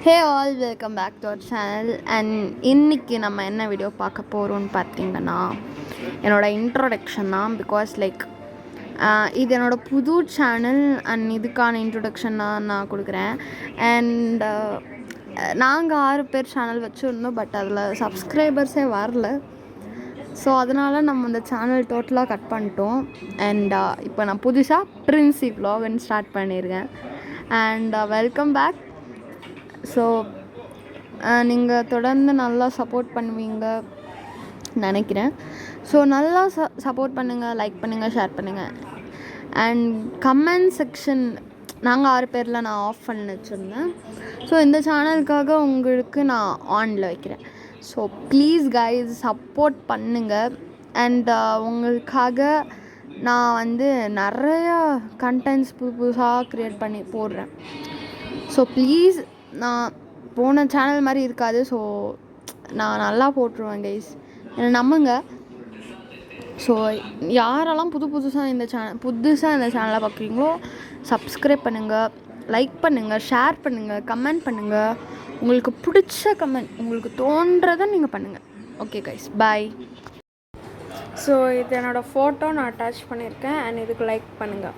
Hey all, welcome back to our channel. And இன்றைக்கி நம்ம என்ன வீடியோ பார்க்க போகிறோம்னு பார்த்தீங்கன்னா என்னோடய இன்ட்ரொடக்ஷன் தான். பிகாஸ் இது என்னோடய புது சேனல் அண்ட் இதுக்கான இன்ட்ரொடக்ஷன் தான் நான் கொடுக்குறேன். அண்ட் நாங்கள் 6 பேர் சேனல் வச்சுருந்தோம், பட் அதில் சப்ஸ்கிரைபர்ஸே வரல. ஸோ அதனால் நம்ம அந்த சேனல் டோட்டலாக கட் பண்ணிட்டோம். அண்ட் இப்போ நான் புதுசாக பிரின்சி vlogன்னு ஸ்டார்ட் பண்ணியிருக்கேன். And welcome back. ஸோ நீங்கள் தொடர்ந்து நல்லா சப்போர்ட் பண்ணுவீங்க நினைக்கிறேன். ஸோ நல்லா சப்போர்ட் பண்ணுங்கள், லைக் பண்ணுங்கள், ஷேர் பண்ணுங்கள். அண்ட் கமெண்ட் செக்ஷன் நாங்கள் 6 பேரில் நான் ஆஃப் பண்ணி வச்சுருந்தேன். ஸோ இந்த சேனலுக்காக உங்களுக்கு நான் ஆனில் வைக்கிறேன். ஸோ ப்ளீஸ் கைஸ் சப்போர்ட் பண்ணுங்கள். அண்ட் உங்களுக்காக நான் நிறையா கண்டென்ட்ஸ் புதுசாக க்ரியேட் பண்ணி போடுறேன். ஸோ ப்ளீஸ், நான் போன சேனல் மாதிரி இருக்காது. ஸோ நான் நல்லா போட்டுருவேன் கைஸ், என்னை நம்புங்க. ஸோ யாரெல்லாம் புதுசாக இந்த சேனலை பார்க்குறீங்களோ சப்ஸ்கிரைப் பண்ணுங்கள், லைக் பண்ணுங்கள், ஷேர் பண்ணுங்கள், கமெண்ட் பண்ணுங்கள். உங்களுக்கு பிடிச்ச கமெண்ட், உங்களுக்கு தோன்றதை நீங்கள் பண்ணுங்கள். ஓகே கைஸ், பாய். ஸோ இது என்னோடய ஃபோட்டோ நான் அட்டாச் பண்ணியிருக்கேன். அண்ட் இதுக்கு லைக் பண்ணுங்கள்.